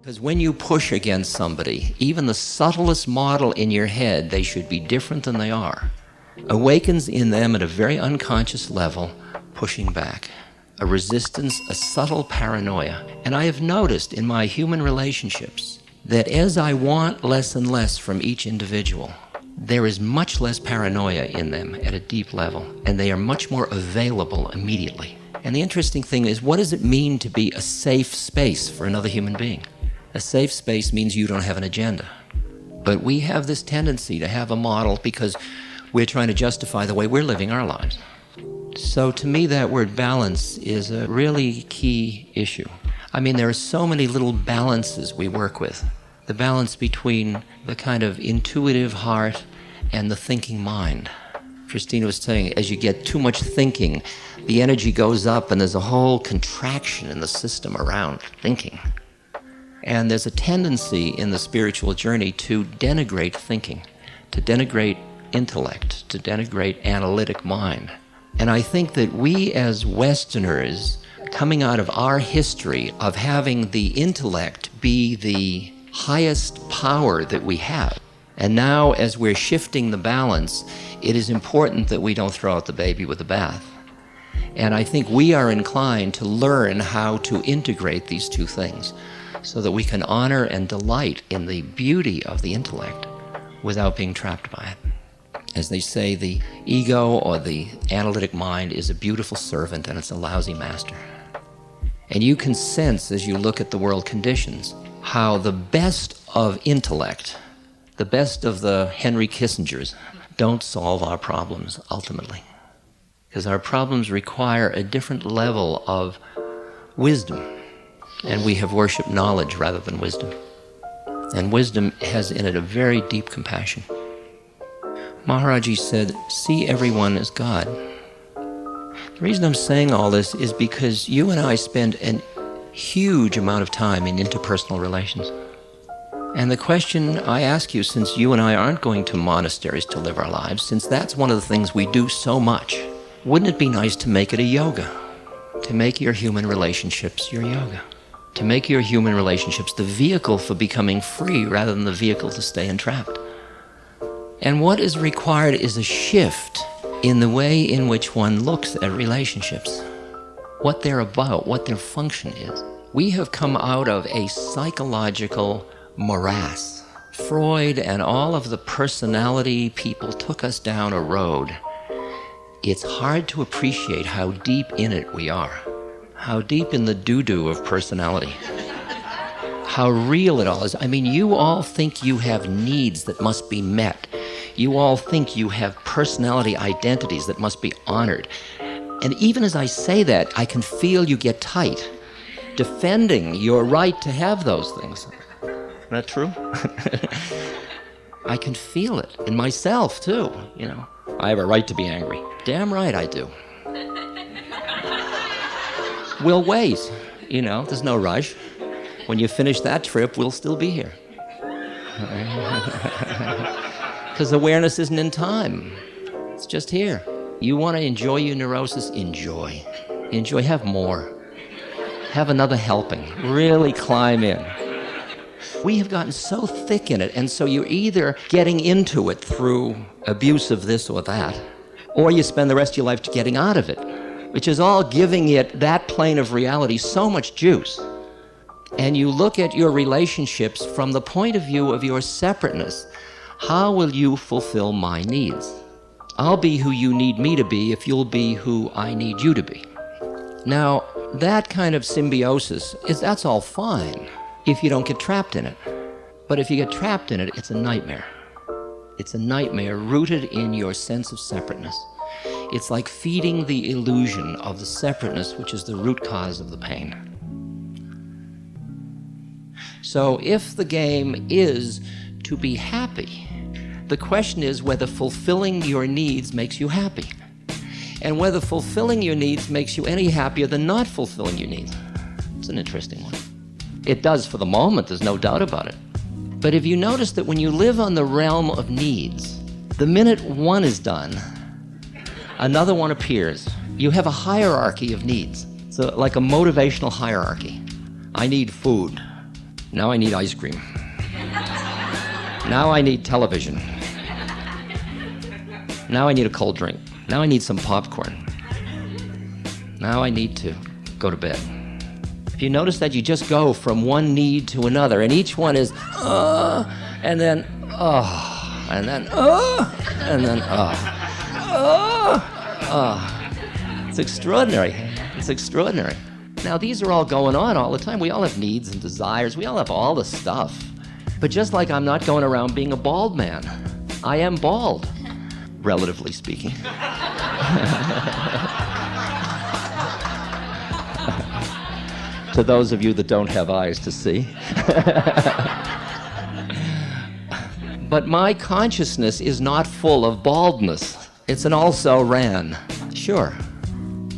Because when you push against somebody, even the subtlest model in your head, they should be different than they are, awakens in them at a very unconscious level, pushing back. A resistance, a subtle paranoia. And I have noticed in my human relationships that as I want less and less from each individual, there is much less paranoia in them at a deep level, and they are much more available immediately. And the interesting thing is, what does it mean to be a safe space for another human being? A safe space means you don't have an agenda. But we have this tendency to have a model because we're trying to justify the way we're living our lives. So to me, that word balance is a really key issue. I mean, there are so many little balances we work with. The balance between the kind of intuitive heart and the thinking mind. Christina was saying, as you get too much thinking, the energy goes up and there's a whole contraction in the system around thinking. And there's a tendency in the spiritual journey to denigrate thinking, to denigrate intellect, to denigrate analytic mind. And I think that we as Westerners, coming out of our history of having the intellect be the highest power that we have, and now as we're shifting the balance, it is important that we don't throw out the baby with the bath. And I think we are inclined to learn how to integrate these two things so that we can honor and delight in the beauty of the intellect without being trapped by it. As they say, the ego or the analytic mind is a beautiful servant and it's a lousy master. And you can sense as you look at the world conditions how the best of intellect, the best of the Henry Kissingers, don't solve our problems ultimately. Because our problems require a different level of wisdom. And we have worshipped knowledge rather than wisdom. And wisdom has in it a very deep compassion. Maharaji said, see everyone as God. The reason I'm saying all this is because you and I spend a huge amount of time in interpersonal relations. And the question I ask you, since you and I aren't going to monasteries to live our lives, since that's one of the things we do so much, wouldn't it be nice to make it a yoga? To make your human relationships your yoga? To make your human relationships the vehicle for becoming free rather than the vehicle to stay entrapped? And what is required is a shift in the way in which one looks at relationships, what they're about, what their function is. We have come out of a psychological morass. Freud and all of the personality people took us down a road. It's hard to appreciate how deep in it we are, how deep in the doo-doo of personality, how real it all is. I mean, you all think you have needs that must be met. You all think you have personality identities that must be honored. And even as I say that, I can feel you get tight, defending your right to have those things. Isn't that true? I can feel it in myself, too, you know. I have a right to be angry. Damn right I do. We'll wait, you know, there's no rush. When you finish that trip, we'll still be here. Because awareness isn't in time. It's just here. You want to enjoy your neurosis? Enjoy. Enjoy. Have more. Have another helping. Really climb in. We have gotten so thick in it, and so you're either getting into it through abuse of this or that, or you spend the rest of your life getting out of it, which is all giving it, that plane of reality, so much juice. And you look at your relationships from the point of view of your separateness. How will you fulfill my needs? I'll be who you need me to be if you'll be who I need you to be. Now, that kind of symbiosis, that's all fine if you don't get trapped in it. But if you get trapped in it, it's a nightmare. It's a nightmare rooted in your sense of separateness. It's like feeding the illusion of the separateness, which is the root cause of the pain. So if the game is to be happy, the question is whether fulfilling your needs makes you happy, and whether fulfilling your needs makes you any happier than not fulfilling your needs. It's an interesting one. It does for the moment, there's no doubt about it. But if you notice that when you live on the realm of needs, the minute one is done, another one appears. You have a hierarchy of needs. So like a motivational hierarchy. I need food. Now I need ice cream. Now I need television. Now I need a cold drink. Now I need some popcorn. Now I need to go to bed. If you notice that you just go from one need to another, and each one is, and then, and then, and then, It's extraordinary. It's extraordinary. Now, these are all going on all the time. We all have needs and desires. We all have all the stuff. But just like I'm not going around being a bald man, I am bald, relatively speaking. To those of you that don't have eyes to see. But my consciousness is not full of baldness. It's an also-ran. Sure.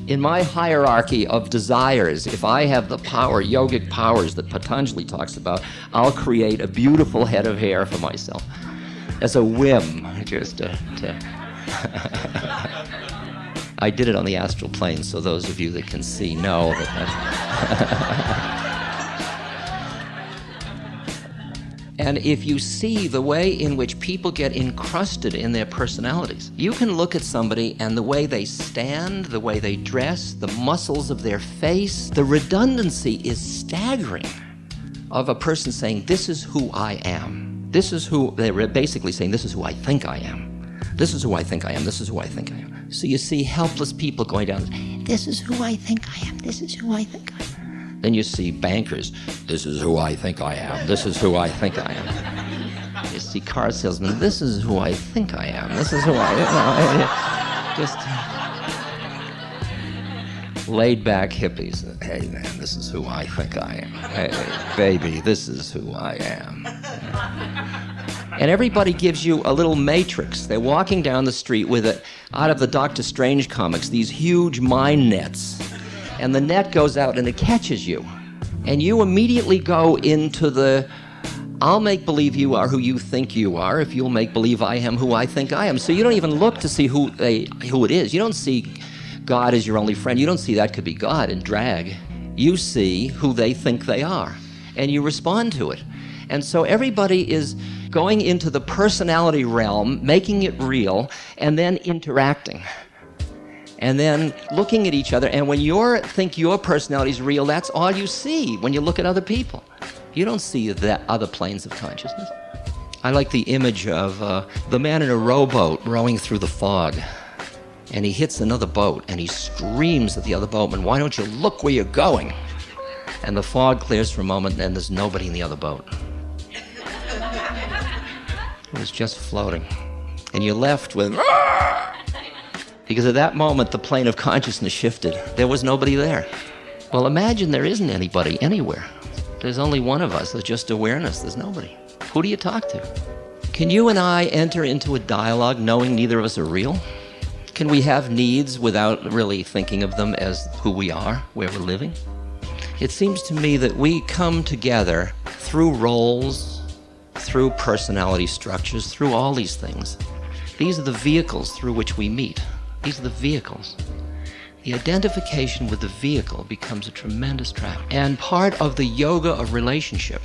In my hierarchy of desires, if I have the power, yogic powers that Patanjali talks about, I'll create a beautiful head of hair for myself. As a whim, just to I did it on the astral plane, so those of you that can see know that. And if you see the way in which people get encrusted in their personalities, you can look at somebody and the way they stand, the way they dress, the muscles of their face, the redundancy is staggering of a person saying, this is who I am. This is who, they're basically saying, this is who I think I am. This is who I think I am. This is who I think I am. So you see helpless people going down, this is who I think I am. This is who I think I am. Then you see bankers, this is who I think I am. This is who I think I am. You see car salesmen, this is who I think I am. This is who I am. Just laid back hippies. Hey man, this is who I think I am. Hey baby, this is who I am. And everybody gives you a little matrix. They're walking down the street with it, out of the Doctor Strange comics, these huge mine nets. And the net goes out and it catches you. And you immediately go into the, I'll make believe you are who you think you are if you'll make believe I am who I think I am. So you don't even look to see who it is. You don't see God as your only friend. You don't see that could be God in drag. You see who they think they are. And you respond to it. And so everybody is going into the personality realm, making it real, and then interacting. And then looking at each other, and when you think your personality is real, that's all you see when you look at other people. You don't see the other planes of consciousness. I like the image of the man in a rowboat rowing through the fog, and he hits another boat, and he screams at the other boatman, why don't you look where you're going? And the fog clears for a moment, and there's nobody in the other boat. It was just floating. And you're left with, because at that moment, the plane of consciousness shifted. There was nobody there. Well, imagine there isn't anybody anywhere. There's only one of us. There's just awareness. There's nobody. Who do you talk to? Can you and I enter into a dialogue knowing neither of us are real? Can we have needs without really thinking of them as who we are, where we're living? It seems to me that we come together through roles, through personality structures, through all these things. These are the vehicles through which we meet. These are the vehicles. The identification with the vehicle becomes a tremendous trap. And part of the yoga of relationship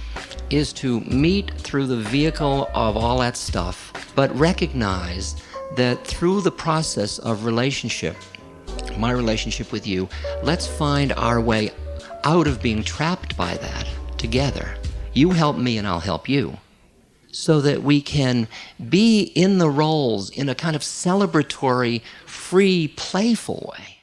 is to meet through the vehicle of all that stuff, but recognize that through the process of relationship, my relationship with you, let's find our way out of being trapped by that together. You help me and I'll help you. So that we can be in the roles in a kind of celebratory, free, playful way.